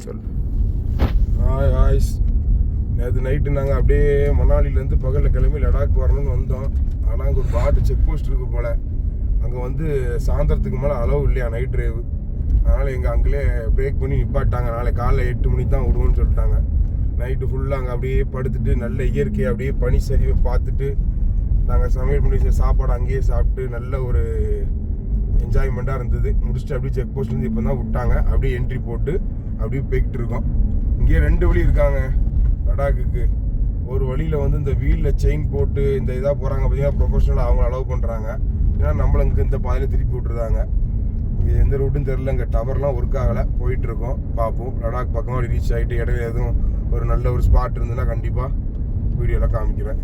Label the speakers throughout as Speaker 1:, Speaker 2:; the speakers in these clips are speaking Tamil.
Speaker 1: சொல். ஹாய் ஹாய்ஸ். நேற்று நைட்டு நாங்கள் அப்படியே மணாலிலேருந்து பகலில் கிளம்பி லடாக் வரணும்னு வந்தோம். ஆனால் அங்கே ஒரு பாட்டு செக் போஸ்ட் இருக்குது போல். அங்கே வந்து சாயந்தரத்துக்கு மேலே அளவு இல்லையா நைட் ட்ரைவ். அதனால் எங்கள் அங்கேயே பிரேக் பண்ணி நிப்பாட்டாங்க. நாளை காலைல 8 மணிக்கு தான் விடுவோன்னு சொல்லிட்டாங்க. நைட்டு ஃபுல்லாக அங்கே அப்படியே படுத்துட்டு நல்ல இயற்கையை அப்படியே பனி சரிவை பார்த்துட்டு நாங்கள் சமையல் பண்ணி வச்ச சாப்பாடு அங்கேயே சாப்பிட்டு நல்ல ஒரு என்ஜாய்மெண்ட்டாக இருந்தது. முடிச்சுட்டு அப்படியே செக் போஸ்ட்லேருந்து இப்போ தான் விட்டாங்க. அப்படியே என்ட்ரி போட்டு அப்படியே போய்கிட்டு இருக்கோம். இங்கேயே 2 வழி இருக்காங்க லடாக்குக்கு. ஒரு வழியில் வந்து இந்த வீலில் செயின் போட்டு இந்த இதாக போகிறாங்க பார்த்தீங்கன்னா, ப்ரொஃபஷனலாக அவங்க அலோவ் பண்ணுறாங்க. ஏன்னா நம்மளை இங்கே இந்த பாதையில் திருப்பி விட்டுருந்தாங்க. இது எந்த ரூட்டும் தெரில. இங்கே டவர்லாம் ஒர்க் ஆகலை. போயிட்டுருக்கோம், பார்ப்போம். லடாக் பக்கமாக ரீச் ஆகிட்டு இடையில எதுவும் ஒரு நல்ல ஒரு ஸ்பாட் இருந்ததுன்னா கண்டிப்பாக வீடியோவில் காமிக்கிறேன்.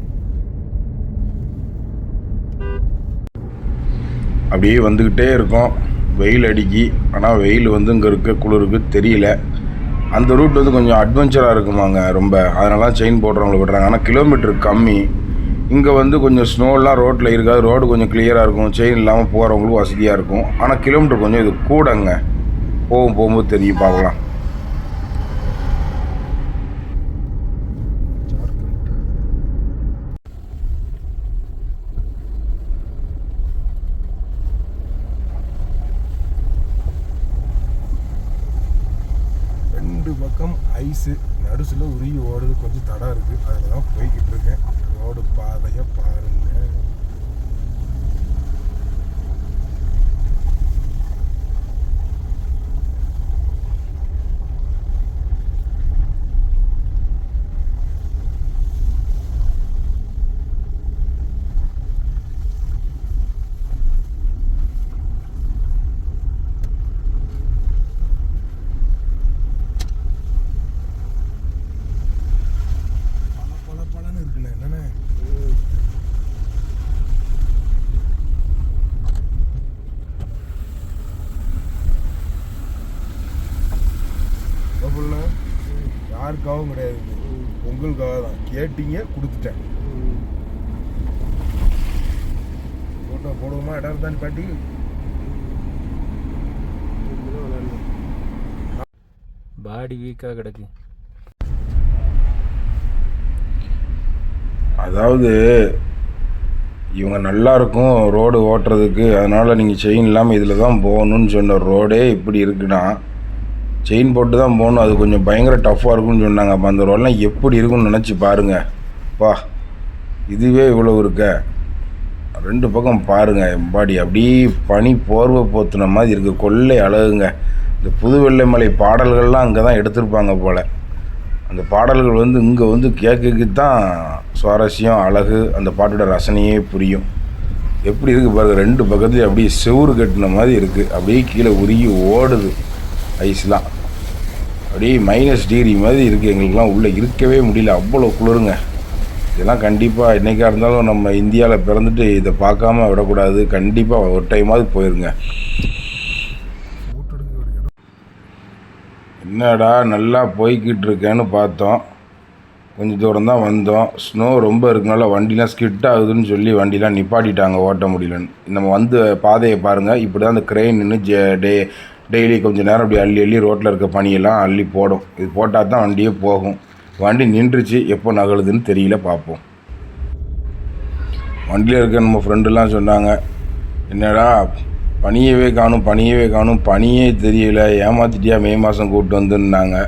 Speaker 1: அப்படியே வந்துக்கிட்டே இருக்கோம். வெயில் அடிக்கி. ஆனால் வெயில் வந்து இங்கே இருக்க குளிருக்கு தெரியல. அந்த ரூட் வந்து கொஞ்சம் அட்வென்ச்சராக இருக்குமாங்க ரொம்ப. அதனால செயின் போடுறவங்களை விடுறாங்க. ஆனால் கிலோமீட்டர் கம்மி. இங்கே வந்து கொஞ்சம் ஸ்னோலாம் ரோட்டில் இருக்காது. ரோடு கொஞ்சம் கிளியராக இருக்கும். செயின் இல்லாமல் போகிறவங்களுக்கும் வசதியாக இருக்கும். ஆனால் கிலோமீட்டர் கொஞ்சம் இது கூடங்க. போகும்போது தெரியும், பார்க்கலாம். பக்கம் ஐஸு, நடுசில் உருகி ஓடுது. கொஞ்சம் தடம் இருக்குது. அதில் தான் போய்கிட்டு இருக்கேன். ரோடு பாதையை பாருங்க. யாருக்காகவும் கிடையாது, உங்களுக்காக தான். கேட்டீங்க, கொடுத்துட்டேன். ஃபோட்டோ போடுவோமா? இடம் தான் பாட்டி.
Speaker 2: பாடி வீக்காக கிடக்கு.
Speaker 1: அதாவது இவங்க நல்லா இருக்கும் ரோடு ஓட்டுறதுக்கு. அதனால் நீங்கள் செயின் இல்லாமல் இதில் தான் போகணுன்னு சொன்ன ரோடே இப்படி இருக்குன்னா செயின் போட்டு தான் போகணும். அது கொஞ்சம் பயங்கர டஃப்பாக இருக்குன்னு சொன்னாங்க. அப்போ அந்த ரோடெலாம் எப்படி இருக்குன்னு நினச்சி பாருங்கள். பா, இதுவே இவ்வளோ இருக்க. 2 பக்கம் பாருங்கள். எம்பாடி அப்படியே பனி போர்வை போத்துன மாதிரி இருக்குது. கொள்ளை அழகுங்க. இந்த புது வெள்ளைமலை பாடல்கள்லாம் அங்கே தான் எடுத்திருப்பாங்க போல். அந்த பாடல்கள் வந்து இங்கே வந்து கேட்குக்கு தான் சுவாரஸ்யம், அழகு. அந்த பாட்டோட ரசனையே புரியும். எப்படி இருக்குது பாருங்கள். 2 பக்கத்துலேயும் அப்படியே செவுறு கட்டின மாதிரி இருக்குது. அப்படியே கீழே உருகி ஓடுது ஐஸ்லாம். அப்படியே -டிகிரி மாதிரி இருக்குது. எங்களுக்கெல்லாம் உள்ளே இருக்கவே முடியல, அவ்வளோ குளிருங்க. இதெல்லாம் கண்டிப்பாக என்றைக்காக இருந்தாலும் நம்ம இந்தியாவில் பிறந்துட்டு இதை பார்க்காம விடக்கூடாது. கண்டிப்பாக ஒரு டைமாவது போயிருங்க. என்னடா நல்லா போய்கிட்டு இருக்கேன்னு பார்த்தோம். கொஞ்சம் தூரம் தான் வந்தோம். ஸ்னோ ரொம்ப இருக்கனால வண்டிலாம் ஸ்கிட் ஆகுதுன்னு சொல்லி வண்டிலாம் நிப்பாட்டிட்டாங்க, ஓட்ட முடியலன்னு. நம்ம வந்து பாதையை பாருங்கள். இப்படி தான் அந்த க்ரெயின் நின்று டெய்லி கொஞ்சம் நேரம் அப்படி அள்ளி ரோட்டில் இருக்க பனியெல்லாம் அள்ளி போடும். இது போட்டால் தான் வண்டியே போகும். வண்டி நின்றுச்சு, எப்போ நகலுதுன்னு தெரியல, பார்ப்போம். வண்டியில் இருக்க நம்ம ஃப்ரெண்டுலாம் சொன்னாங்க, என்னடா பனியவே காணும் பனியே தெரியல, ஏமாத்திட்டியா மே மாதம் கூப்பிட்டு வந்துன்னாங்க.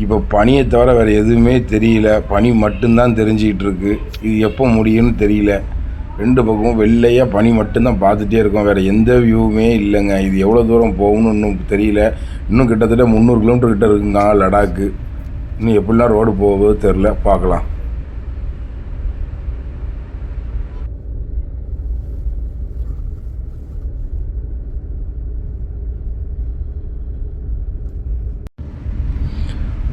Speaker 1: இப்போ பனியை தவிர வேறு எதுவுமே தெரியல. பனி மட்டும்தான் தெரிஞ்சிக்கிட்டு இருக்குது. இது எப்போ முடியும்னு தெரியல. 2 பக்கமும் வெள்ளையாக பனி மட்டும்தான் பார்த்துட்டே இருக்கோம். வேறு எந்த வியூவுமே இல்லைங்க. இது எவ்வளோ தூரம் போகணும்னு இன்னும் தெரியல. இன்னும் கிட்டத்தட்ட 300 கிலோமீட்டர் கிட்ட இருக்குங்க லடாக்கு. இன்னும் எப்படிலாம் ரோடு போகுதோ தெரில, பார்க்கலாம்.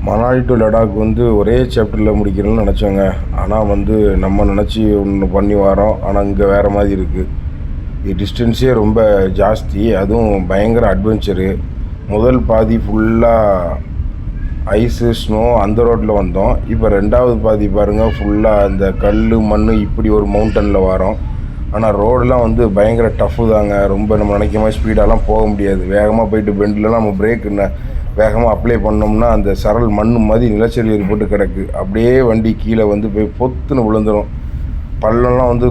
Speaker 1: மணாலி டு லடாக் வந்து ஒரே சாப்டரில் முடிக்கிறோன்னு நினச்சோங்க. ஆனால் வந்து நம்ம நினச்சி ஒன்று பண்ணி வரோம். ஆனால் இங்கே வேறு மாதிரி இருக்குது. இது டிஸ்டன்ஸே ரொம்ப ஜாஸ்தி. அதுவும் பயங்கர அட்வென்ச்சரு. முதல் பாதி ஃபுல்லாக ஐஸு ஸ்னோ அந்த ரோட்டில் வந்தோம். இப்போ 2வது பாதி பாருங்கள், ஃபுல்லாக அந்த கல் மண் இப்படி ஒரு மவுண்டனில் வரோம். ஆனால் ரோடெலாம் வந்து பயங்கர டஃப்பு தாங்க. ரொம்ப நம்ம நினைக்க மாதிரி ஸ்பீடாலாம் போக முடியாது. வேகமாக போயிட்டு பெண்டிலலாம் நம்ம பிரேக் வேகமாக அப்ளை பண்ணோம்னா அந்த சரல் மண் மாதிரி நிலச்சரிவு ஏற்பட்டு கிடக்கு. அப்படியே வண்டி கீழே வந்து போய் பொத்துன்னு விழுந்துடும். பள்ளம்லாம் வந்து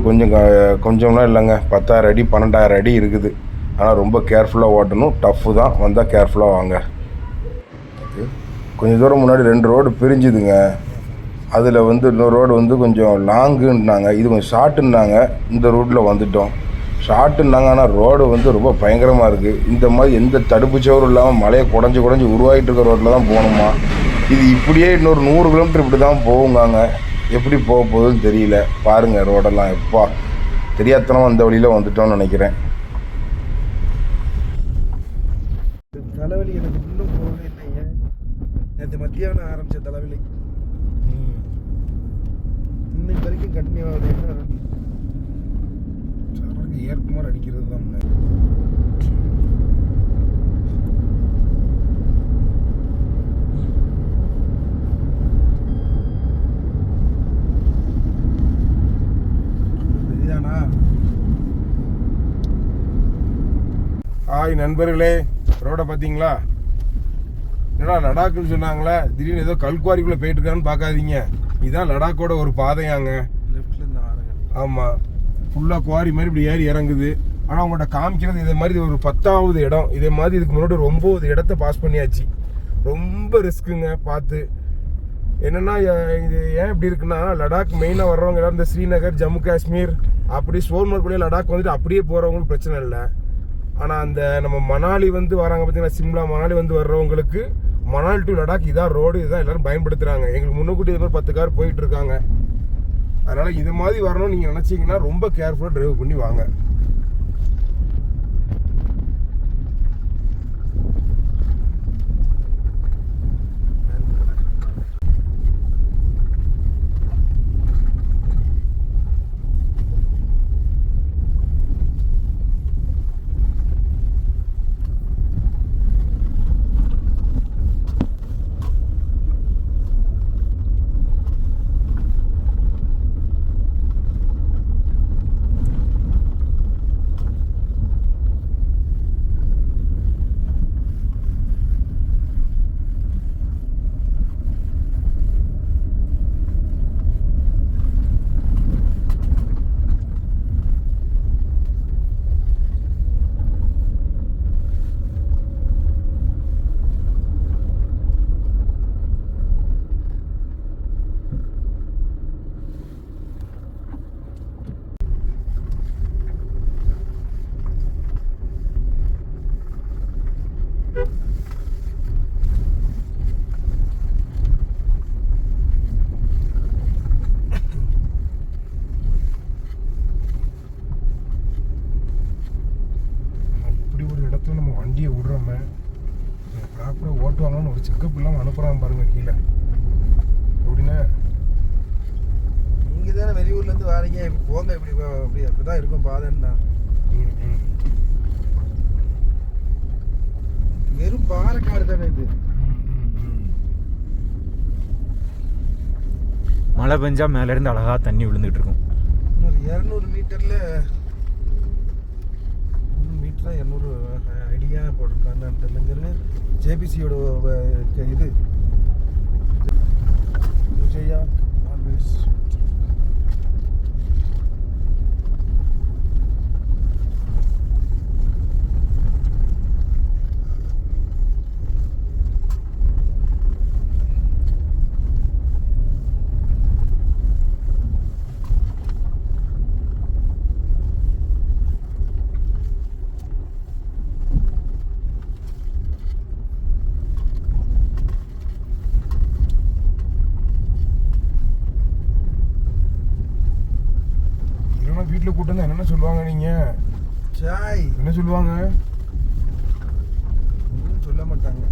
Speaker 1: கொஞ்சம்லாம் இல்லைங்க, 10,000 அடி 12,000 அடி இருக்குது. ஆனால் ரொம்ப கேர்ஃபுல்லாக ஓட்டணும். டஃப்பு தான், வந்தால் கேர்ஃபுல்லாக வாங்க. கொஞ்சம் தூரம் முன்னாடி 2 ரோடு பிரிஞ்சுதுங்க. அதில் வந்து இன்னொரு ரோடு வந்து கொஞ்சம் லாங்குன்னாங்க, இது கொஞ்சம் ஷார்ட்டுன்னாங்க. இந்த ரூட்டில் வந்துட்டோம். ஷார்ட்டுன்னாங்க, ஆனால் ரோடு வந்து ரொம்ப பயங்கரமாக இருக்குது. இந்த மாதிரி எந்த தடுப்பு சவரும் இல்லாமல் மலையை குடஞ்சி உருவாகிட்டு இருக்க ரோட்டில் தான் போகணுமா? இது இப்படியே இன்னொரு 100 கிலோமீட்டர் இப்படி தான் போகுங்காங்க. எப்படி போக போகுதுன்னு தெரியல. பாருங்கள் ரோடெல்லாம் எப்பா தெரியாதனமாக அந்த வழியில் வந்துட்டோம்னு நினைக்கிறேன்.
Speaker 3: தலைவலி எனக்கு இன்னும் போகவே இல்லைங்க. நேற்று மத்தியானம் ஆரம்பித்த தலைவலி இன்னைக்கு வரைக்கும் கண்டினியூ ஆகுது. என்ன சரக்கு ஏற்குமாறு அடிக்கிறது தான் முன்னாடி. சரிதானா?
Speaker 1: ஹாய் நண்பர்களே, ரோடை பார்த்தீங்களா? என்னடா லடாக்குன்னு சொன்னாங்களே, திடீர்னு ஏதோ கல்குவாரிக்குள்ளே போயிட்டு இருக்கான்னு பார்க்காதீங்க. இதுதான் லடாக்கோட ஒரு பாதையாங்க.
Speaker 3: லெஃப்ட்ல இருந்து ஆரங்க.
Speaker 1: ஆமாம், ஃபுல்லாக குவாரி மாதிரி இப்படி ஏறி இறங்குது. ஆனால் உங்கள்கிட்ட காமிக்கிறது இதே மாதிரி ஒரு 10வது இடம். இதே மாதிரி இதுக்கு முன்னாடி ஒரு 9 இடத்த பாஸ் பண்ணியாச்சு. ரொம்ப ரிஸ்க்குங்க பார்த்து. என்னென்னா இது ஏன் இப்படி இருக்குன்னா, லடாக் மெயினாக வர்றவங்க எல்லாரும் இந்த ஸ்ரீநகர், ஜம்மு காஷ்மீர், அப்படி சோன்மர்குள்ளே லடாக் வந்துட்டு அப்படியே போகிறவங்களுக்கு பிரச்சனை இல்லை. ஆனால் அந்த நம்ம மணாலி வந்து வராங்க பார்த்தீங்கன்னா, சிம்லா மணாலி வந்து வர்றவங்களுக்கு மணாலி டு லடாக் இதான் ரோடு, இதுதான் எல்லோரும் பயன்படுத்துகிறாங்க. எங்களுக்கு முன்னக்கூட்டி இது மாதிரி 10 கார் போயிட்டு இருக்காங்க. அதனால் இது மாதிரி வரணும்னு நீங்கள் நினச்சிங்கன்னா ரொம்ப கேர்ஃபுல்லாக ட்ரைவ் பண்ணி வாங்க. நம்ம வண்டியை விடுறோமே, ப்ராப்பராக ஓட்டுவாங்கன்னு ஒரு செக்கப் இல்லாமல் அனுப்புகிறாங்க பாருங்க கீழே. அப்படின்னா
Speaker 3: நீங்கள் தானே வெளியூர்லேருந்து வாரீங்க, இப்போ போங்க, இப்படி அப்படி தான் இருக்கும் பாதைன்னா. வெறும் பாறைக்காடு தானே இது.
Speaker 2: மழை பெஞ்சா மேலேருந்து அழகாக தண்ணி விழுந்துட்டு இருக்கும்.
Speaker 3: இன்னொரு 200 மீட்டரில் 200 ஐடியா போட்டிருக்காங்க தெரியலங்க. ஜேபிசியோட இது விஜயா ஆல்வேஸ்.
Speaker 1: வீட்டில் கூட்டு வந்து என்னென்ன சொல்லுவாங்க? நீங்கள்
Speaker 3: சாய்
Speaker 1: என்ன சொல்லுவாங்க?
Speaker 3: ஒன்றும் சொல்ல மாட்டாங்க.